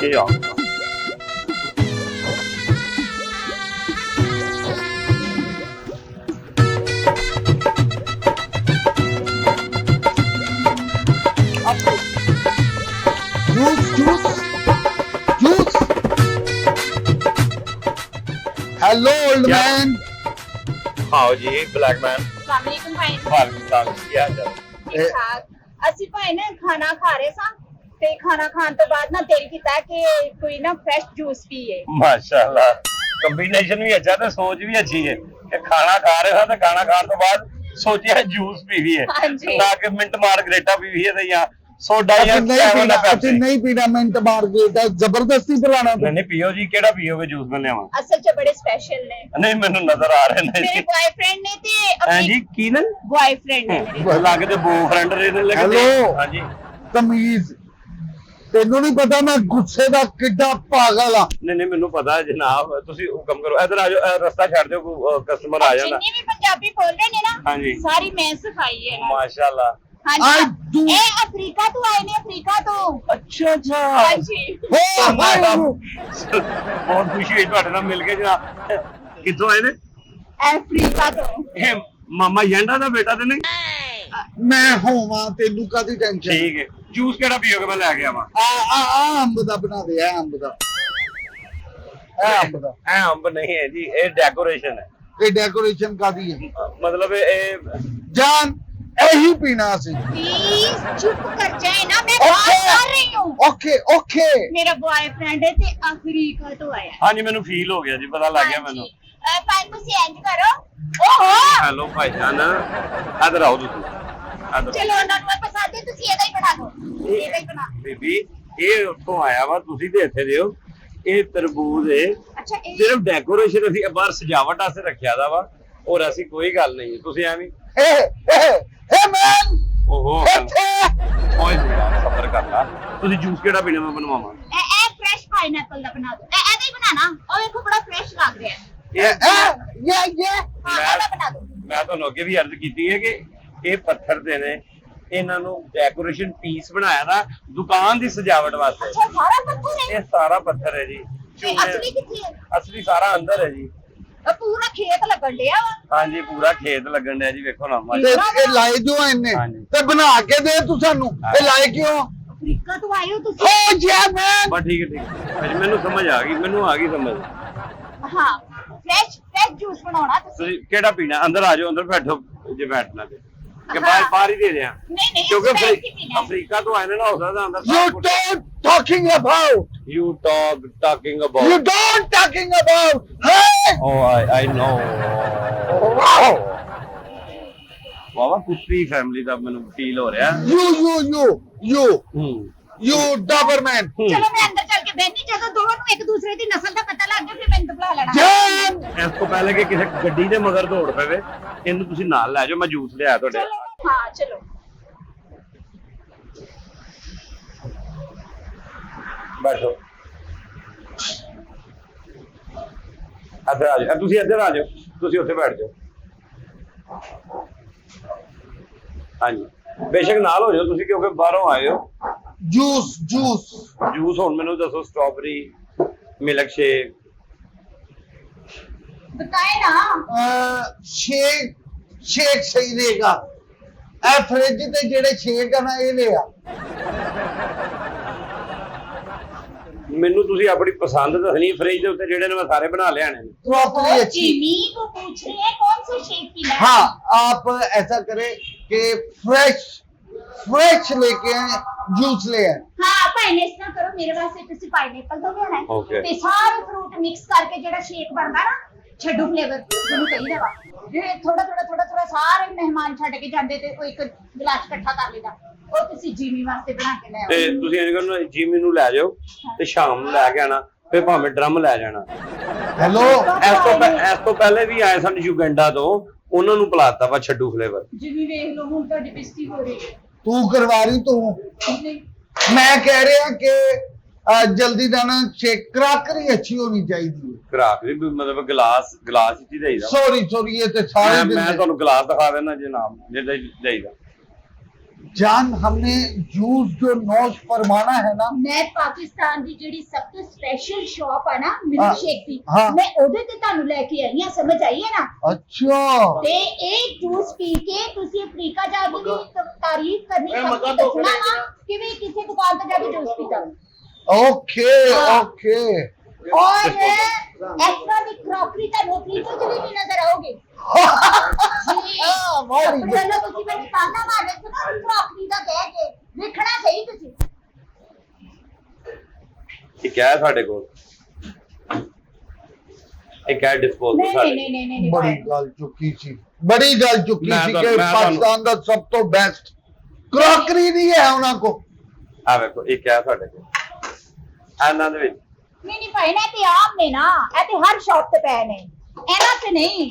ਕੇ ਆਉਂਗਾ। Hello old man. आओ जी black man. वालेकुम भाई। वालेकुम क्या हाल ठीक ठाक। ਅਸੀਂ ਭਾਈ ਨਾ ਖਾਣਾ ਖਾ ਰਹੇ ਸਾਂ ਤੇ ਖਾਣਾ ਖਾਣ ਤੋਂ ਬਾਅਦ ਨਾ ਦਿਲ ਕੀਤਾ ਕਿ ਕੋਈ ਨਾ ਫਰੈਸ਼ ਜੂਸ ਪੀਏ। माशाल्लाह ਕੰਬੀਨੇਸ਼ਨ ਵੀ ਅੱਛਾ ਤੇ ਸੋਚ ਵੀ ਅੱਛੀ ਹੈ ਕਿ ਖਾਣਾ ਖਾ ਰਹੇ ਹਾਂ ਤੇ ਖਾਣਾ ਖਾਣ ਤੋਂ ਬਾਅਦ ਸੋਚਿਆ ਜੂਸ ਪੀਵੀਏ ਹਾਂਜੀ। ਨਾ ਕਿ ਮਿੰਟ ਮਾਰਗਰੇਟਾ ਪੀਵੀਏ ਤੇ ਜਾਂ सोडा या नहीं पीना मिंट मार्गरेटा जबरदस्ती पिलाना। नहीं पियो जी केड़ा पियोगे जूस में लियावा असल च बड़े स्पेशल ने नहीं मैंने नजर आ रहे ने मेरे बॉयफ्रेंड ने ते हां जी की ना बॉयफ्रेंड ने मेरे लगदे बॉयफ्रेंड रहने लगे। हेलो हां जी तमीज तेनू नहीं पता मैं गुस्से दा किड्डा पागल आ। नहीं मैनू पता है जनाब तुसी हुक्म करो इधर आ जाओ रास्ता छोड़ दो कस्टमर आ जाना। जिन्नी भी पंजाबी बोल रहे ने ना हां जी सारी मैं सिखाई है माशाल्लाह। हाँ जी ए अफ्रीका तो आए ने अफ्रीका तो। अच्छा अच्छा हाँ जी बहुत खुशी हुई ਤੁਹਾਡੇ ਨਾਲ ਮਿਲ ਕੇ ਜਨਾਬ। ਕਿੱਥੋਂ ਆਏ ਨੇ? अफ्रीका तो ਇਹ ਮਾਮਾ ਯੰਡਾ ਦਾ ਬੇਟਾ ਤੇ ਨਹੀਂ? मैं होवा तेनू कादी टेंशन। ठीक है जूस केड़ा पियोगे मैं लेके आवा। आ अंब दा बना दे ए अंब दा ए अंब नहीं है जी ये डेकोरेशन है। ये डेकोरेशन कादी है मतलब ये जान यही पीना सी। प्लीज चुप कर जाए ना मैं बात कर रही हूँ। ओके ओके मेरा बॉयफ्रेंड है ते अफ्रीका तो आया। हाँ जी मैंने फील हो गया जी पता लग गया मैंने। भाई तुसी इंज करो ओहो हेलो भाईजान इधर आओ तुसी इधर चलो ना मैं पसंद है तुसी ਇਹਦਾ ਹੀ ਬਣਾ ਦੋ ਇਹਦਾ ਹੀ ਬਣਾ। ਬੀਬੀ ਇਹ ਉੱਥੋਂ ਆਇਆ ਵਾ ਤੁਸੀਂ ਤੇ ਇੱਥੇ ਦਿਓ ਇਹ ਤਰਬੂਜ ਹੈ। ਅੱਛਾ ਇਹ ਸਿਰਫ ਡੈਕੋਰੇਸ਼ਨ ਅਸੀਂ ਬਾਹਰ ਸਜਾਵਟ ਵਾਸਤੇ ਰੱਖਿਆ ਦਾ ਵਾ ਔਰ ਅਸੀਂ ਕੋਈ ਗੱਲ ਨਹੀਂ ਤੁਸੀਂ ਐਵੇਂ ए मैन ਓਹੋ ਓਏ ਸਬਰ ਕਰ ਲਾ ਤੁਸੀਂ ਜੂਸ ਕਿਹੜਾ ਪੀਣਾ ਮੈਂ ਬਣਵਾਵਾਂ। ਇਹ ਫਰੈਸ਼ ਪਾਈਨਐਪਲ ਦਾ ਬਣਾ ਦੋ ਇਹਦਾ ਹੀ ਬਣਾਣਾ ਉਹ ਵੇਖੋ ਬੜਾ ਫਰੈਸ਼ ਲੱਗ ਰਿਹਾ ਹੈ। ये ਹਾਂ ਇਹਦਾ ਬਣਾ ਦੋ। ਮੈਂ ਤੁਹਾਨੂੰ ਅੱਗੇ ਵੀ ਅਰਜ਼ ਕੀਤੀ ਹੈ ਕਿ ਇਹ ਪੱਥਰ ਦੇ ਨੇ ਇਹਨਾਂ ਨੂੰ ਡੈਕੋਰੇਸ਼ਨ ਪੀਸ ਬਣਾਇਆ ਨਾ ਦੁਕਾਨ ਦੀ ਸਜਾਵਟ ਵਾਸਤੇ। ਅੱਛਾ ਸਾਰਾ ਪੱਥਰ ਹੈ ਇਹ ਸਾਰਾ ਪੱਥਰ ਹੈ ਜੀ। ਤੇ ਅਸਲੀ ਕਿੱਥੇ ਹੈ? ਅਸਲੀ ਸਾਰਾ ਅੰਦਰ ਹੈ ਜੀ। ਪੂਰਾ ਖੇਤ ਲੱਗਣ ਡਿਆ ਵਾ। ਹਾਂਜੀ ਪੂਰਾ ਖੇਤ ਲੱਗਣ ਡਿਆ ਜੀ ਵੇਖੋ ਨਾ ये लाए जो इन्ने ते बना के दे तू सानू ये लाए क्यों? ਅਫਰੀਕਾ ਤੋਂ ਆਏ ਹੋ ਤੁਸੀਂ? ओ जे मैन ਬਸ ਠੀਕ ਹੈ ਮੈਨੂੰ ਸਮਝ ਆ ਗਈ ਮੈਨੂੰ ਆ ਗਈ ਸਮਝ। ਹਾਂ ਫਰੈਸ਼ ਜੂਸ ਬਣਾਉਣਾ ਤੁਸੀਂ। ਤੁਸੀਂ ਕਿਹੜਾ ਪੀਣਾ ਅੰਦਰ ਆ ਜਾਓ ਅੰਦਰ ਬੈਠੋ ਜੇ ਬੈਠਣਾ ਤੇ ਕਿ ਬਾਹਰ ਹੀ ਦੇ ਦਿਆਂ ਨਹੀਂ ਕਿਉਂਕਿ ਅਫਰੀਕਾ ਤੋਂ ਆਏ ਨੇ ਨਾ ਹੋ ਸਕਦਾ ਅੰਦਰ you don't talking about you talking about you don't talking about hey oh I know ਵਾਵਾ ਕੁੱਤੀ ਫੈਮਿਲੀ ਦਾ ਮੈਨੂੰ ਫੀਲ ਹੋ ਰਿਹਾ। you doberman ਚਲੋ ਮੈਂ ਅੰਦਰ ਚੱਲ ਕੇ ਬੈਠੀ ਜਦੋਂ ਦੋਵਾਂ ਨੂੰ ਇੱਕ ਦੂਸਰੇ ਦੀ ਨਸਲ ਦਾ ਪਤਾ ਲੱਗ ਗਿਆ ਫਿਰ ਮੈਨੂੰ ਦਬਲਾ ਲੈਣਾ। ਜਾਨ ਇਸ ਤੋਂ ਪਹਿਲੇ ਕਿ ਕਿਸੇ ਗੱਡੀ ਦੇ ਮਗਰ ਦੌੜ ਪਵੇ ਇਹਨੂੰ ਤੁਸੀਂ ਨਾਲ ਲੈ ਜਾਓ ਮੈਂ ਜੂਸ ਲਿਆ ਤੁਹਾਡੇ। ਹਾਂ ਚਲੋ ਬੈਠੋ ਇੱਧਰ ਆ ਜਾਓ ਤੁਸੀਂ ਇੱਧਰ ਆ ਜਾਓ ਤੁਸੀਂ ਉੱਥੇ ਬੈਠ ਜਾਓ। ਹਾਂਜੀ ਬੇਸ਼ੱਕ ਨਾਲ ਹੋ ਜਾਓ ਤੁਸੀਂ ਕਿਉਂਕਿ ਬਾਹਰੋਂ ਆਏ ਹੋ। ਜੂਸ ਹੁਣ ਮੈਨੂੰ ਦੱਸੋ ਸਟ੍ਰਾਬੇਰੀ ਮਿਲਕ ਸ਼ੇਕ बताए ना शेक सही रहेगा ए फ्रिज ते जेड़े शेक है ना ये ले आ ਮੈਨੂੰ ਤੁਸੀਂ ਆਪਣੀ ਪਸੰਦ ਦੱਸਣੀ ਫ੍ਰਿਜ ਦੇ ਉੱਤੇ ਜਿਹੜੇ ਨੇ मैं सारे बना ले आने ने। प्रॉपर्ली अच्छी जिमी को पूछ रही है कौन सा शेक पीना है। हाँ आप ऐसा करें कि फ्रेश लेके आए जूस ले आए। हाँ पाइनएप्पल ना करो मेरे वास्ते तुसी पाइनएप्पल तो लेना है Okay. ते सारे फ्रूट मिक्स करके जेड़ा शेक बनदा ना ਛੱਡੂ ਫਲੇਵਰ ਜਿਹਨੂੰ ਕਹੀਦਾ ਵਾ ਜੇ ਥੋੜਾ ਸਾਰੇ ਮਹਿਮਾਨ ਛੱਡ ਕੇ ਜਾਂਦੇ ਤੇ ਉਹ ਇੱਕ ਗਲਾਸ ਇਕੱਠਾ ਕਰ ਲੈਂਦਾ ਉਹ ਤੁਸੀਂ ਜੀਮੀ ਵਾਸਤੇ ਬਣਾ ਕੇ ਲੈ ਆਓ। ਤੇ ਤੁਸੀਂ ਇਹ ਕਰੋ ਜੀਮੀ ਨੂੰ ਲੈ ਜਾਓ ਤੇ ਸ਼ਾਮ ਨੂੰ ਲੈ ਕੇ ਆਣਾ ਫਿਰ ਭਾਵੇਂ ਡਰਮ ਲੈ ਜਾਣਾ। हेलो ਇਸ ਤੋਂ ਪਹਿਲੇ ਵੀ ਆਏ ਸਨ ਯੂਗੰਡਾ ਤੋਂ ਉਹਨਾਂ ਨੂੰ ਪਿਲਾਤਾ ਵਾ ਛੱਡੂ ਫਲੇਵਰ। ਜਿਮੀ ਵੇਖ ਲਓ ਹੁਣ ਤੁਹਾਡੀ ਬੇਇੱਜ਼ਤੀ ਹੋ ਰਹੀ ਹੈ। तू करवा रही तू ਨਹੀਂ मैं कह रहा कि जल्दी जाना शेक क्राकरी अच्छी होनी चाहिए। ਖਰਾਕ ਵੀ ਮਤਲਬ ਗਲਾਸ ਹੀ ਦੇਈਦਾ। सॉरी ये तो सारे दिन ਮੈਂ ਤੁਹਾਨੂੰ ਗਲਾਸ ਦਿਖਾ ਦੇਣਾ ਜੇ ਨਾਮ ਜੇ ਦੇਈਦਾ। जान हमने जूस जो नौश फरमाना है ना मैं पाकिस्तान ਦੀ ਜਿਹੜੀ ਸਭ ਤੋਂ ਸਪੈਸ਼ਲ ਸ਼ਾਪ ਆ ਨਾ ਹਾਂ, ਮਿਲਕ ਸ਼ੇਕ ਦੀ ਹਾਂ। ਮੈਂ ਉਹਦੇ ਤੇ ਤੁਹਾਨੂੰ ਲੈ ਕੇ ਆਈ ਆ ਸਮਝ ਆਈ ਹੈ ਨਾ अच्छा ਤੇ ਇਹ ਜੂਸ ਪੀ ਕੇ ਤੁਸੀਂ ਅਫਰੀਕਾ ਜਾ ਕੇ ਵੀ ਤਾਰੀਫ ਕਰਨੀ ਇਹ ਸਭ ਮਜ਼ਾ ਨੂੰ ਤੋਂ ਦੱਸਣਾ ਖੜੇਗਾ। ਵਾ ਕਿ ਵੀ ਕਿਸੇ ਦੁਕਾਨ ਤੇ ਜਾ ਕੇ ਜੂਸ ਪੀਤਾ ओके हाँ। ओके और एक्स्ट्रा ਦੀ ਕਰੋਕਰੀ ਤੁਹਾਨੂੰ ਅਫਰੀਕਾ ਚ ਵੀ ਨਜ਼ਰ ਆਉਗੀ very ਆਪਣੇ good. ਵੱਲੋਂ ਤੁਸੀਂ ਮੈਨੂੰ ਤਾਨਾ ਮਾਰ ਰਹੇ ਨਾ ਕਰੋਕਰੀ ਦਾ ਕਹਿ ਕੇ ਵੇਖਣਾ ਸਹੀ ਤੁਸੀਂ ਇਹ ਕਿਆ ਹੈ ਸਾਡੇ ਕੋਲ? ਇਹ ਕਿਆ ਡਿਸਪੋਜ਼ਲ ਨਹੀਂ ਸਾਡੇ ਨਹੀਂ ਨਹੀਂ ਨਹੀਂ बड़ी गल चुकी सी बड़ी गल चुकी मैं सी तो- कि मैं तो- पाकिस्तान का सब तो बेस्ट क्रॉकरी नहीं है उन्होंने को ਆ ਵੇਖੋ ਇਹ ਕਿਆ ਹੈ ਸਾਡੇ ਕੋਲ? ਇਹਨਾਂ ਦੇ ਵਿੱਚ ਨਹੀਂ ਭਾਈ ਨਾ ਤੇ ਆਮ ਨੇ ਨਾ ਇਹ ਤੇ ਹਰ ਸ਼ਾਪ ਤੇ ਪਏ ਨੇ ਇਹਨਾਂ ਤੇ ਨਹੀਂ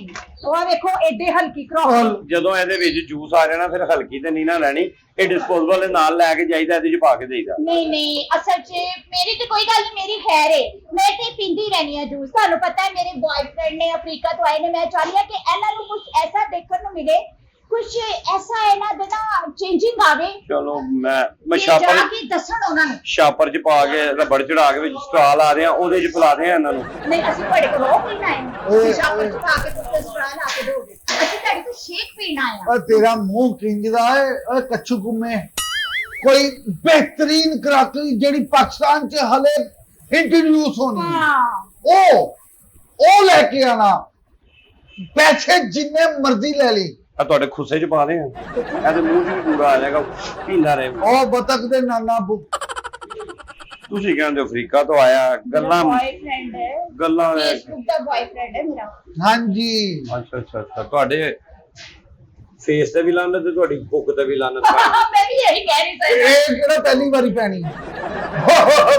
ਉਹ ਵੇਖੋ ਐਡੇ ਹਲਕੀ ਕਰੋਕਰੀ ਜਦੋਂ ਇਹਦੇ ਵਿੱਚ ਜੂਸ ਆ ਜਾਣਾ ਫਿਰ ਹਲਕੀ ਤੇ ਨਹੀਂ ਨਾ ਲੈਣੀ, ਇਹ ਡਿਸਪੋਜ਼ਲ ਦੇ ਨਾਲ ਲੈ ਕੇ ਜਾਈਦਾ, ਇਹਦੇ ਚ ਪਾ ਕੇ ਦੇਈਦਾ। ਨਹੀਂ ਅਸਲ 'ਚ ਮੇਰੀ ਤੇ ਕੋਈ ਗੱਲ ਨਹੀਂ ਮੇਰੀ ਖੈਰ ਹੈ ਮੈਂ ਤੇ ਪੀਂਦੀ ਰਹਿਣੀ ਆ ਜੂਸ ਤੁਹਾਨੂੰ ਪਤਾ ਹੈ ਮੇਰੇ ਬॉयਫ੍ਰੈਂਡ ਨੇ ਅਫਰੀਕਾ ਤੋਂ ਆਏ ਨੇ ਮੈਂ ਚਾਹੁੰਦੀ ਹਾਂ ਕਿ ਇਹਨਾਂ ਨੂੰ ਕੁਝ ਐਸਾ ਦੇਖਣ ਨੂੰ ਮਿਲੇ ਕੁਝ ਐਸਾ ਇਹਨਾਂ ਦੇ ਨਾ ਚੇਂਜਿੰਗ ਆਵੇ ਚਲੋ ਮੈਂ ਕਿ ਜਾ ਸ਼ਾਪਰ ਕੇ ਦੱਸਣ ਉਹਨਾਂ ਨੂੰ ਸ਼ਾਪਰ ਚ ਪਾ ਕੇ ਰਬੜ ਚੜਾ ਕੇ ਵਿੱਚ ਸਟਾਲ ਆ ਰਹੇ ਆ, ਉਹਦੇ ਚ ਪਿਲਾ ਦੇ ਇਹਨਾਂ ਨੂੰ। ਨਹੀਂ ਅਸੀਂ ਤੁਹਾਡੇ ਕੋਲ ਉਹ ਪੀਣਾ ਹੈ ਓਏ, ਤੁਸੀਂ ਸ਼ਾਪਰ ਓਏ। ਚ ਪਾ ਕੇ ਤੁਸੀਂ ਸਟਰਾਲ ਲਾ ਕੇ ਦੋਗੇ ਅਸੀਂ ਤੁਹਾਡੇ ਕੋਲ ਸ਼ੇਕ ਪੀਣਾ ਆ तेरा मुंह किंजदा है ओए कच्चू गुम्मे कोई बेहतरीन क्रॉकरी जेडी पाकिस्तान च हले इंट्रोड्यूस होनी है ਹਾਂ ओ लेके आना पैसे जिन्ने मर्जी ले ली ਆ ਤੁਹਾਡੇ ਖੁੱਸੇ ਚ ਪਾ ਦੇ ਆ, ਇਹਦੇ ਮੂੰਹ ਚ ਵੀ ਪੂਰਾ ਆ ਜਾਏਗਾ, ਪੀਂਦਾ ਰਹੇ। ओ बतख दे नाना बू ਤੁਸੀਂ ਕਹਿੰਦੇ ਹੋ ਅਫਰੀਕਾ ਤੋਂ ਆਇਆ, ਗੱਲਾਂ ਬॉयਫ੍ਰੈਂਡ ਹੈ ਗੱਲਾਂ ਫੇਸਬੁੱਕ ਦਾ ਬॉयਫ੍ਰੈਂਡ ਹੈ ਮੇਰਾ हाँ जी ਅੱਛਾ ਅੱਛਾ ਅੱਛਾ, ਤੁਹਾਡੇ ਫੇਸ ਤੇ ਵੀ ਲਾਨਤ ਤੇ ਤੁਹਾਡੀ ਭੁੱਖ ਤੇ ਵੀ ਲਾਨਤ ਹੈ। ਮੈਂ ਵੀ ਇਹੀ ਕਹਿ ਰਹੀ ਸੀ ये केड़ा पहली बारी पैनी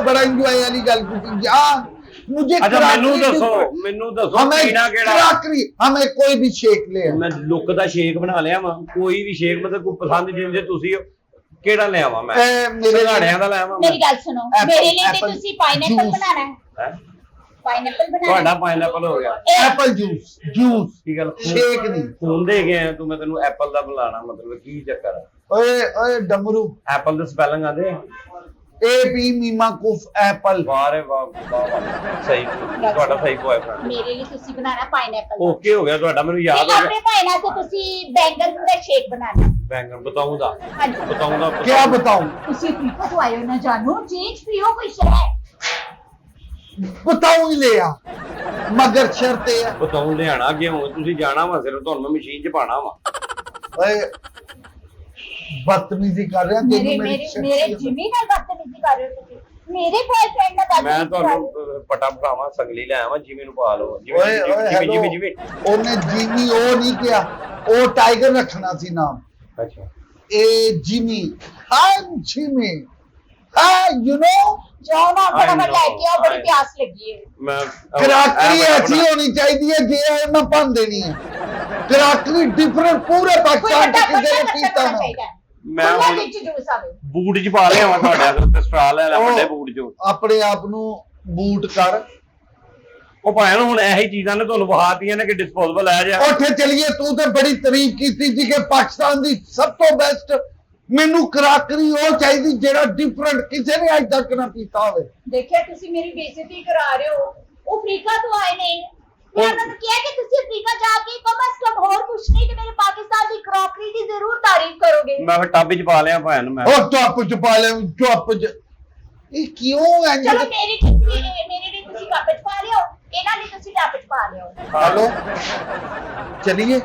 बड़ा एंजॉय वाली गल की जान मुझे ਅੱਛਾ ਮੈਨੂੰ क्रॉकरी ਦੱਸੋ की- ਮੈਨੂੰ ਦੱਸੋ हमें ਪੀਣਾ ਕਿਹੜਾ? क्रॉकरी हमें कोई भी शेक ले ਮੈਂ ਲੁੱਕ ਦਾ ਸ਼ੇਕ ਬਣਾ ਲਿਆ ਵਾ, ਕੋਈ ਵੀ ਸ਼ੇਕ ਮਤਲਬ ਕੋਈ ਪਸੰਦ ਜਿੰਦੇ ਤੁਸੀਂ ਕਿਹੜਾ ਲਿਆਵਾਂ ਮੈਂ? मेरे ਘਾੜਿਆਂ ਦਾ ਲਿਆਵਾਂ ਮੇਰੀ ਗੱਲ ਸੁਣੋ Apple, ਮੇਰੇ ਲਈ ਤੇ apple ਤੁਸੀਂ ਪਾਈਨਐਪਲ juice। ਬਣਾਣਾ ਹੈ ਹੈਂ? ਪਾਈਨਐਪਲ ਬਣਾਣਾ ਤੁਹਾਡਾ ਪਾਈਨਐਪਲ ਹੋ ਗਿਆ। एप्पल जूस ਕੀ ਗੱਲ शेक नहीं ਫੋਨ ਦੇ ਗਿਆ ਤੂੰ, ਮੈਂ ਤੈਨੂੰ ਐਪਲ ਦਾ ਬੁਲਾਣਾ, ਮਤਲਬ ਕੀ ਚੱਕਰ ਆ? ओए ओए डमरू ਐਪਲ ਦੇ ਸਪੈਲਿੰਗ ਆਦੇ? ए बी मीमा कुफ एप्पल ਵਾਰੇ ਵਾਹ ਵਾਹ ਵਾਹ, ਸਹੀ ਤੁਹਾਡਾ ਸਹੀ ਬॉयਫ੍ਰੈਂਡ ਮੇਰੇ ਲਈ ਤੁਸੀਂ ਬਣਾਣਾ ਪਾਈਨਐਪਲ ਓਕੇ ਹੋ ਗਿਆ ਤੁਹਾਡਾ, ਮੈਨੂੰ ਯਾਦ ਹੋ ਆਪਣੇ ਗਿਆ। ਭਾਈ ਨਾਲ ਤੇ ਤੁਸੀਂ ਬੈਂਗਨ ਦਾ ਸ਼ੇਕ ਬਣਾਣਾ ਬੈਂਗਣ ਬਤਾਉਂਦਾ ਹਾਂਜੀ ਬਤਾਉਂਦਾ क्या बताऊं ਤੁਸੀਂ ਅਫਰੀਕਾ ਤੋਂ ਆਏ ਹੋ ਨਾ ਜਾਨੋ ਚੇਂਜ ਪੀਓ ਕੋਈ ਸ਼ੈ बताऊं ही ले आ मगर शर्त है ਬਤਾਉਂ ਲਿਆਣਾ ਅੱਗੇ ਹੁਣ ਤੁਸੀਂ ਜਾਣਾ ਵਾ, ਸਿਰ ਤੁਹਾਨੂੰ ਮੈਂ ਮਸ਼ੀਨ 'ਚ ਪਾਣਾ ਵਾ। ओए बदतमीजी कर रहे हैं ਮੇਰੇ तेरी ਮੇਰੇ मेरी ਮੇਰੇ शख्सियत ਜਿਮੀ ਨਾਲ ਬਦਤਮੀਜ਼ੀ ਕਰ ਰਹੇ ਹੋ ਤੁਸੀਂ ਮੇਰੇ ਬॉयਫ੍ਰੈਂਡ ਨਾਲ ਮੈਂ ਬਦਤਮੀਜ਼ੀ ਕਰ ਰਹੇ ਹੋ ਤੁਹਾਨੂੰ ਪਟਾ ਪਟਾਵਾਂ ਸਗਲੀ ਲੈ ਆਵਾਂ, ਜਿਵੇਂ ਨੂੰ ਪਾ ਲਓ, ओए ओए ਜਿਵੇਂ हेलो ਜਿਵੇਂ ਜਿਵੇਂ। ओने जिमी ओ नहीं किया ओ टाइगर रखना सी नाम ਅੱਛਾ ए जिमी हां जिमी हां यू नो ਜਾਓ ਨਾ I ਫਟਾਫਟ ਲੈ ਕੇ ਆਓ ਬੜੀ know, ਪਿਆਸ ਲੱਗੀ ਹੈ ਮੈਂ कराकरी ऐसी होनी चाहिए जे मैं भन देनी है कराकरी डिफरेंट पूरे ਕੋਈ पाकिस्तान ਵੱਡਾ के किसी ने ਵੱਡਾ पीता ਹੋਣਾ ना ਚਾਹੀਦਾ ਮੈਂ ਮੈਂ ਹੁਣ ਵਿੱਚ ਜੂਸ ਆਵੇ ਬੂਟ 'ਚ ਪਾ ਲਿਆਵਾਂ ਤੁਹਾਡੇ ਅਸਲ ਸਟਰਾਲ ਲੈ ਲੈ ਵੱਡੇ ਬੂਟ 'ਚ। अपने आप नु बूट कर ਉਹ ਭਾਵੇਂ ਹੁਣ ਇਹੀ ਚੀਜ਼ਾਂ ਨੇ ਤੁਹਾਨੂੰ ਵਹਾਤੀਆਂ ਨੇ ਕਿ ਡਿਸਪੋਜ਼ੇਬਲ ਆ ਜਾ। ਉੱਥੇ ਚਲੀਏ ਤੂੰ ਤੇ ਬੜੀ ਤਾਰੀਫ ਕੀਤੀ ਸੀ ਕਿ ਪਾਕਿਸਤਾਨ ਦੀ ਸਭ ਤੋਂ ਬੈਸਟ ਮੈਨੂੰ ਕਰਾਕਰੀ ਉਹ ਚਾਹੀਦੀ ਜਿਹੜਾ ਡਿਫਰੈਂਟ ਕਿਸੇ ਨੇ ਅੱਜ ਤੱਕ ਨਾ ਪੀਤਾ ਹੋਵੇ ਦੇਖਿਆ ਤੁਸੀਂ ਮੇਰੀ ਬੇਇੱਜ਼ਤੀ ਕਰਾ ਰਹੇ ਹੋ ਉਹ ਅਫਰੀਕਾ ਤੋਂ ਆਏ ਨੇ ਮੈਂ ਉਹਨਾਂ ਨੂੰ ਕਿਹਾ ਕਿ ਤੁਸੀਂ ਅਫਰੀਕਾ ਜਾ ਕੇ ਕਮ ਅਸ ਕਮ ਹੋਰ ਕੁਛ ਨਹੀਂ ਤੇ ਮੇਰੇ ਪਾਕਿਸਤਾਨ ਦੀ ਕਰੋਕਰੀ ਦੀ ਜ਼ਰੂਰ ਤਾਰੀਫ ਕਰੋਗੇ ਮੈਂ ਫਿਰ ਟੱਬ 'ਚ ਪਾ ਲਿਆ ਭਾਵੇਂ ਨੂੰ ਮੈਂ। ਉਹ ਟੱਪ ਚ ਪਾ ਲੈ ਟੱਪ ਚ ਇਹ ਕਿਉਂ ਇੰਜ ਚਲੋ ਮੇਰੇ ਲਈ ਤੁਸੀਂ ਕੱਪ ਚ ਪਾ ਲਿਓ ਇਹਨਾਂ ਲਈ ਤੁਸੀਂ ਟੱਪ ਚ ਪਾ ਲਿਓ ਹਲੋ ਚਲੀਏ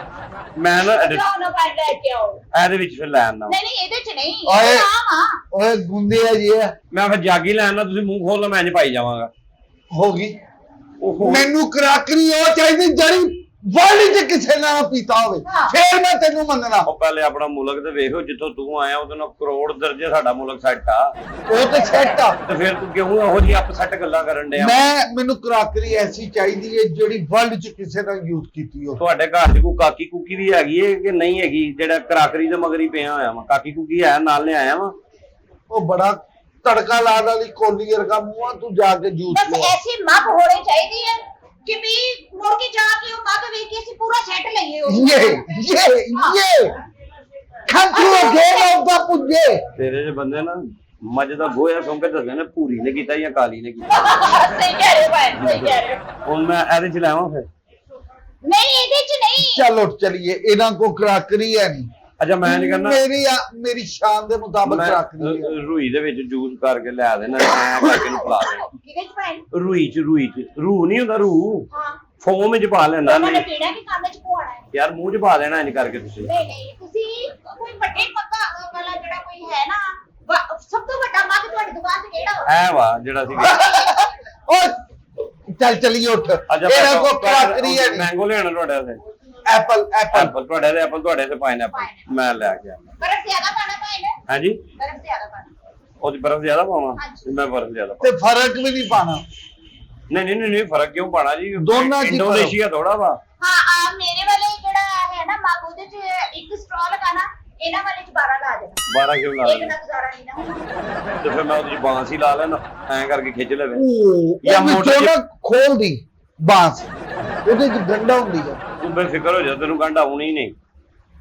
ਮੈਂ ਨਾ ਜਾਓ ਨਾ ਬਾਹਰ ਲੈ ਕੇ ਆਓ ਇਹਦੇ ਵਿੱਚ ਫਿਰ ਲੈ ਆਣਾ ਨਹੀਂ ਨਹੀਂ ਇਹਦੇ ਚ ਨਹੀਂ ਓਏ। ਇਹ ਆਮ ਆ ਓਏ ਗੁੰਦੇ ਆ ਜੀ ਮੈਂ ਫਿਰ ਜਾਗੀ ਲੈ ਆਣਾ, ਤੁਸੀਂ ਮੂੰਹ ਖੋਲ ਲਓ, ਮੈਂ ਇੰਜ ਪਾਈ ਜਾਵਾਂਗਾ। ਹੋ ਗਈ ਓਹੋ ਮੈਨੂੰ ਕਰਾਕਰੀ ਉਹ ਚਾਹੀਦੀ ਜਿਹੜੀ ਵਰਲਡ ਚ ਕਿਸੇ ਨੇ ਨਾ ਪੀਤਾ ਹੋਵੇ ਹਾਂ। ਫੇਰ ਮੈਂ ਤੈਨੂੰ ਮੰਨਣਾ ਉਹ ਪਹਿਲੇ ਆਪਣਾ ਮੁਲਕ ਤੇ ਵੇਖੋ, ਜਿੱਥੋਂ ਤੂੰ ਆਇਆ ਉਹਦੇ ਨਾਲ ਕਰੋੜ ਦਰਜੇ ਸਾਡਾ ਮੁਲਕ ਸੈੱਟ ਆ, ਉਹ ਤੇ ਸੈੱਟ ਆ ਤੇ ਫਿਰ ਤੂੰ ਕਿਉਂ ਇਹੋ ਜਿਹੀ ਅਪਸੈਟ ਗੱਲਾਂ ਕਰਨ ਡਿਆ? ਮੈਨੂੰ ਕਰਾਕਰੀ ਐਸੀ ਚਾਹੀਦੀ ਹੈ ਜਿਹੜੀ ਵਰਲਡ ਚ ਕਿਸੇ ਨੇ ਯੂਜ਼ ਕੀਤੀ ਹੋਵੇ ਤੁਹਾਡੇ ਘਰ 'ਚ ਕੋਈ ਕਾਕੀ ਕੁਕੀ ਵੀ ਹੈਗੀ ਏ ਕਿ ਨਹੀਂ ਹੈਗੀ, ਜਿਹੜਾ ਕਰਾਕਰੀ ਦੇ ਮਗਰ ਹੀ ਪਿਆ ਹੋਇਆ ਵਾ? ਕਾਕੀ ਕੁਕੀ ਹੈ ਨਾਲ ਲੈ ਆਇਆ ਵਾ? ਉਹ ਬੜਾ ਤੜਕਾ ਲਾਉਣ ਵਾਲੀ ਕੋਲੀ ਵਰਗਾ ਮੂੰਹ ਆ, ਤੂੰ ਜਾ ਕੇ ਜੂਸ ਬਸ ਲੈ ਐਸੀ ਮੱਗ ਹੋਣੀ ਚਾਹੀਦੀ ਹੈ ਕਿ ਵੀ ਮੁੜ ਕੇ ਜਾ ਕੇ ਉਹ ਮੱਗ ਵੇਖ ਕੇ ਅਸੀਂ ਪੂਰਾ ਸੈੱਟ ਲਈਏ ਉਹ ये ਅੱਖਾਂ ਤੋਂ ਅਗੇਰ ਆਉਂਦਾ ਪੁੱਜੇ। ਤੇਰੇ ਜੇ ਬੰਦੇ ਨਾ ਮੱਝ ਦਾ ਗੋਇਆ ਸੁਣ ਕੇ ਦੱਸਦੇ ਨੇ ਭੂਰੀ ਨੇ ਕੀਤਾ ਜਾਂ ਕਾਲੀ ਨੇ ਕੀਤਾ। ਸਹੀ ਕਹਿ ਰਹੇ ਹੋ ਭਾਈ, ਸਹੀ ਕਹਿ ਰਹੇ ਹੋ। ਹੁਣ ਮੈਂ ਇਹਦੇ ਚ ਲਾਵਾਂ ਫਿਰ। ਨਹੀਂ ਇਹਦੇ ਚ ਨਹੀਂ। ਚਲੋ ਚਲਿਏ, ਇਹਨਾਂ ਕੋ ਕਰਾਕਰੀ ਹੈ ਨਹੀਂ। ਅੱਛਾ ਮੈਂ ਨਹੀਂ ਕਰਨਾ, ਮੇਰੀ ਸ਼ਾਨ ਦੇ ਮੁਤਾਬਕ ਮੈਂ ਕਰਾਕਰੀ ਹੈ। ਰੂਈ ਦੇ ਵਿੱਚ ਜੂਸ ਕਰਕੇ ਲਿਆ ਦੇਣਾ, ਐ ਕਰਕੇ ਨੂੰ ਪਿਲਾ ਦੇਣਾ। ਕਿਹਦੇ ਚ ਭਾਈ? ਰੂਈ ਚ ਰੂ ਨਹੀਂ ਹੁੰਦਾ, ਰੂ ਹਾਂ ਫੋਮ ਵਿੱਚ ਪਾ ਲੈਣਾ। ਉਹਨਾਂ ਨੇ ਕਿਹੜਾ ਕਿ ਕੰਮ ਚ ਪਵਾਉਣਾ ਹੈ? ਯਾਰ ਮੂੰਹ ਚ ਪਾ ਦੇਣਾ ਇੰਜ ਕਰਕੇ ਤੁਸੀਂ। ਨਹੀਂ ਤੁਸੀਂ ਕੋਈ ਵੱਡੇ ਪੱਕਾ ਵਾਲਾ ਜਿਹੜਾ ਕੋਈ ਹੈ ਨਾ, ਸਭ ਤੋਂ ਵੱਡਾ ਮੱਗ ਤੁਹਾਡੀ ਦੁਕਾਨ ਤੇ ਕਿਹੜਾ ਹੋਵੇ? ਐ ਵਾ ਜਿਹੜਾ ਸੀਗਾ। ਓ ਚੱਲ ਚਲੀਏ ਉੱਠ। ਅੱਛਾ ਇਹਨਾਂ ਕੋ ਕਰਾਕਰੀ ਹੈ ਨਹੀਂ। ਮੈਂਗੋ ਲੈਣਾ ਤੁਹਾਡੇ ਵਾਸਤੇ? ਐਪਲ ਤੁਹਾਡੇ ਦੇ ਐਪਲ, ਤੁਹਾਡੇ ਤੇ ਪਾਈਨਐਪਲ ਮੈਂ ਲੈ ਕੇ ਆਇਆ। ਬਰਫ਼ ਜ਼ਿਆਦਾ ਪਾਣਾ ਭਾਈ ਨੇ? ਹਾਂਜੀ ਬਰਫ਼ ਜ਼ਿਆਦਾ ਪਾਣਾ। ਉਹਦੀ ਬਰਫ਼ ਜ਼ਿਆਦਾ ਪਾਵਾਂ? ਹਾਂਜੀ। ਮੈਂ ਬਰਫ਼ ਜ਼ਿਆਦਾ ਤੇ ਫਰਕ ਵੀ ਨਹੀਂ ਪਾਣਾ। ਨਹੀਂ ਫਰਕ ਕਿਉਂ ਪਾਣਾ ਜੀ? ਦੋਨਾਂ ਚ ਹੀ ਇੰਡੋਨੇਸ਼ੀਆ ਥੋੜਾ ਵਾ। ਹਾਂ ਮੇਰੇ ਵਾਲੇ ਜਿਹੜਾ ਹੈ ਨਾ ਮੱਗ, ਉਹਦੇ ਚ ਇੱਕ ਸਟ੍ਰॉ ਲਗਾਣਾ, ਇਹਨਾਂ ਵਾਲੇ ਚ 12 ਲਾ ਦੇਣਾ। 12 ਕਿਉਂ ਲਾ ਇੱਕ ਨਾ ਗੁਜ਼ਾਰਾ ਨਹੀਂ ਨਾ ਹੋਣਾ। ਤੇ ਫਿਰ ਮੈਂ ਉਹਦੀ ਬਾਂਸ ਹੀ ਲਾ ਲੈਣਾ, ਐਂ ਕਰਕੇ ਖਿੱਚ ਲਵੇ। ਜਾਂ ਵਿੱਚੋਂ ਨਾ ਖੋਲ ਦੀ ਬਾਂਸ, ਉਹਦੇ ਚ ਡੰਡਾ ਹੁੰਦੀ ਹੈ। ਤੂੰ ਬੇਫਿਕਰ ਹੋ ਜਾ, ਤੈਨੂੰ ਗੰਢਾ ਆਉਣੀ ਹੀ ਨਹੀਂ।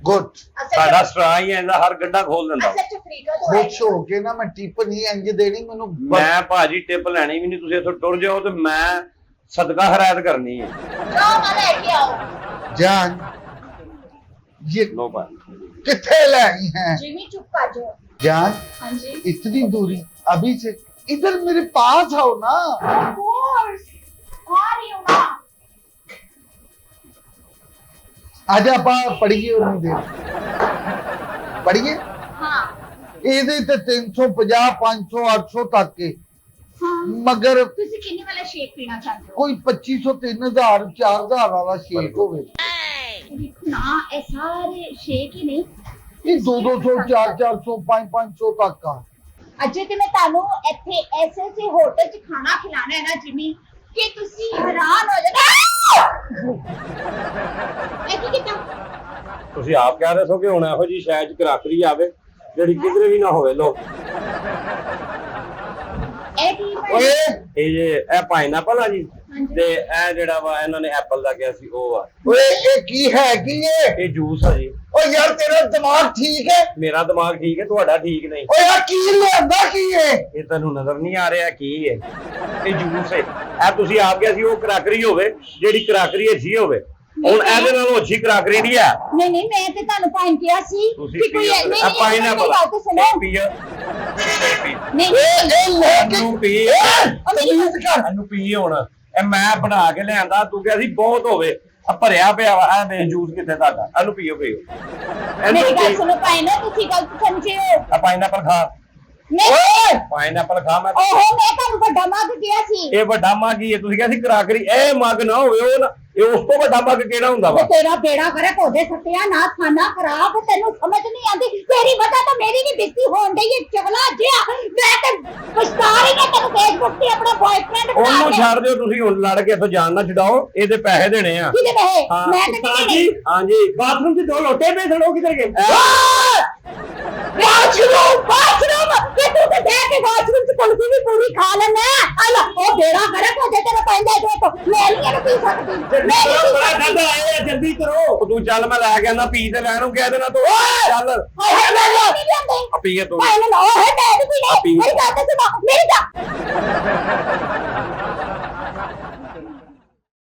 ਗੁੱਡ। ਸਾਡਾ ਸਟਰਾ ਹੀ ਇਹਦਾ ਹਰ ਗੰਢਾ ਖੋਲ ਦਿੰਦਾ। ਅੱਛਾ ਅਫਰੀਕਾ ਤੋਂ ਹੈ। ਖੁਸ਼ ਹੋ ਕੇ ਨਾ ਮੈਂ ਟਿਪ ਨਹੀਂ ਇੰਜ ਦੇਣੀ ਮੈਨੂੰ। ਮੈਂ ਭਾਜੀ ਟਿਪ ਲੈਣੀ ਵੀ ਨਹੀਂ, ਤੁਸੀਂ ਇੱਥੋਂ ਟੁਰ ਜਾਓ ਤੇ ਮੈਂ ਸਦਕਾ ਹਰਾਇਤ ਕਰਨੀ ਹੈ। ਜਾਓ ਨਾ ਲੈ ਕੇ ਆਓ। ਜਾਨ ये नो भाई किथे लाई है? जिमी चुप कर जाओ। जान हाँ जी। इतनी दूरी अभी से इधर मेरे पास आओ ना। Of course, आ रही हूँ ना। आज आप पढ़िए और नहीं दे पढ़िए। हाँ ਇਹਦੇ ਤੇ 350 500 800 ਤੱਕ ਕੇ हाँ। ਮਗਰ ਤੁਸੀਂ ਕਿੰਨੇ ਵਾਲਾ ਸ਼ੇਕ ਪੀਣਾ ਚਾਹते हो? ਕੋਈ 2500 3000 4000 ਵਾਲਾ ਸ਼ੇਕ ਹੋਵੇ। देखो ना, ये सारे शेक ही नहीं। ਇਹ 200 400 500 ਤੱਕ ਆ। अजय ते मैं तानू ਇੱਥੇ ऐसे होटल च खाना खिलाना है ना जिमी, कि ਤੁਸੀਂ हैरान हो जाओगे। ਇਹ ਕੀ ਕੀਤਾ? ਤੁਸੀਂ ਆਪ ਕਹਿ ਰਹੇ ਹੋ ਕਿ ਹੁਣ ਇਹੋ ਜੀ ਸ਼ਾਇਦ ਕਰਾਕਰੀ ਆਵੇ ਜਿਹੜੀ ਕਿਧਰੇ ਵੀ ਨਾ ਹੋਵੇ। ਲੋ ਇਹ ਕੀ ਭਾਈ? ਓਏ ਇਹ ਜੇ ਇਹ ਪਾਈਨਐਪਲ ਆ ਜੀ, ਹਾਂਜੀ। ਤੇ ਇਹ ਜਿਹੜਾ ਵਾ ਇਹਨਾਂ ਨੇ ਐਪਲ ਦਾ ਕਿਹਾ ਸੀ ਉਹ ਆ। ਓਏ ਇਹ ਕੀ ਹੈ ਕੀ ਇਹ? ਇਹ ਜੂਸ ਆ ਜੀ। ਓ ਯਾਰ ਤੇਰਾ ਦਿਮਾਗ ਠੀਕ ਹੈ? ਮੇਰਾ ਦਿਮਾਗ ਠੀਕ ਹੈ, ਤੁਹਾਡਾ ਠੀਕ ਨਹੀਂ। ਓਏ ਆ ਕੀ ਲਿਆਂਦਾ ਕੀ ਹੈ? ਇਹ ਤੁਹਾਨੂੰ ਨਜ਼ਰ ਨਹੀਂ ਆ ਰਿਹਾ ਕੀ ਹੈ? ਇਹ ਜੂਸ ਹੈ। ਇਹ ਤੁਸੀਂ ਆਪ ਕਿਹਾ ਸੀ ਉਹ ਕਰਾਕਰੀ ਹੋਵੇ ਜਿਹੜੀ ਕਰਾਕਰੀ ਅੱਛੀ ਹੋਵੇ। ਹੁਣ ਇਹਦੇ ਨਾਲੋਂ ਅੱਛੀ ਕਰਾਕਰੀ ਨਹੀਂ ਆ। ਨਹੀਂ ਨਹੀਂ, ਮੈਂ ਤੇ ਤੁਹਾਨੂੰ ਪਾइन किया सी ਤੁਸੀਂ कि कोई नहीं नहीं ਪਾਈਨਐਪਲ बात तो सुनो। नहीं ਇਹ ਲੈ ਕੇ ਇਹਨੂੰ ਪੀ, ਤਮੀਜ਼ ਕਰ। ਇਹਨੂੰ ਪੀ ਹੁਣ। ਇਹ ਮੈਂ ਬਣਾ ਕੇ ਲਿਆਂਦਾ, ਤੂੰ ਕਿਹਾ ਸੀ ਬਹੁਤ ਹੋਵੇ। ਆ ਭਰਿਆ ਪਿਆ ਵਾ ਇਹ ਦੇ ਜੂਸ ਕਿੱਥੇ ਤੁਹਾਡਾ? ਇਹਨੂੰ ਪੀਓ मेरी ਇਹਨੂੰ गल सुनो पाइन, तुसी गलत समझे हो। ਆ ਪਾਈਨਐਪਲ ਖਾ, नहीं ਪਾਈਨਐਪਲ ਖਾ। ਮੈਂ ओहो मैं ਤੁਹਾਨੂੰ ਵੱਡਾ ਮੱਗ ਕਿਹਾ ਸੀ। ਇਹ ਵੱਡਾ ਮੱਗ ਹੀ ਹੈ, ਤੁਸੀਂ ਕਿਹਾ ਸੀ ਕਰਾਕਰੀ। ਇਹ ਮੱਗ ਨਾ ਹੋਵੇ, ਉਹ ਨਾ, ਇਹ ਉਸ ਤੋਂ ਵੱਡਾ ਮੱਗ ਕਿਹੜਾ ਹੁੰਦਾ ਵਾ? ਤੇਰਾ ਬੇੜਾ ਕਰੇ ਕੋਦੇ ਸੱਤਿਆ ਨਾ ਖਾਣਾ ਖਰਾਬ, ਤੈਨੂੰ ਸਮਝ ਨਹੀਂ ਆਂਦੀ। ਤੇਰੀ ਵਜ੍ਹਾ ਤਾਂ ਮੇਰੀ ਵੀ ਬੇਇੱਜ਼ਤੀ ਹੋਣ ਡਈ ਹੈ ਚਗਲਾ ਜਿਹਾ। ਮੈਂ ਤੇ ਪਛਤਾ ਰਹੀ ਹਾਂ ਤੈਨੂੰ ਫੇਸਬੁੱਕ ਤੇ ਆਪਣਾ ਬॉयਫ੍ਰੈਂਡ ਬਣਾ ਉਹਨੂੰ ਕੇ। ਛੱਡ ਦਿਓ, ਤੁਸੀਂ ਹੁਣ ਲੜ ਕੇ ਇੱਥੋਂ ਜਾਣ ਨਾ ਛਡਾਓ। ਇਹਦੇ ਪੈਸੇ ਦੇਣੇ ਆ। ਕਿਹਦੇ ਪੈਸੇ? ਹਾਂ। ਮੈਂ ਤਾਂ ਨਹੀਂ ਦੇਣੇ। ਹਾਂਜੀ ਬਾਥਰੂਮ 'ਚ 2 ਲੋਟੇ ਪਏ ਸੜੋ ਕਿਧਰ ਗਏ? बाथरूम ते तू ते दे के बाथरूम च कुल्फी भी पूरी खा लेना। आला ओ बेड़ा करे कोदे तेरे पैंदा जो तो मैं नहीं पी सकती। मैं नहीं ਬੜਾ ਠੰਡਾ ਆਇਆ, ਜਲਦੀ ਕਰੋ। ਤੂੰ ਚੱਲ, ਮੈਂ ਲੈ ਕੇ ਆਣਾ। ਪੀ ਤੇ ਲੈਣ ਨੂੰ ਕਹਿ ਦੇਣਾ ਤੂੰ। ਚੱਲ हाय मैं नहीं जानती। ਆ ਪੀਏ ਤੂੰ। मैं ना है मैं नहीं पी। पीने। मेरी बात सुनो, मेरी बात।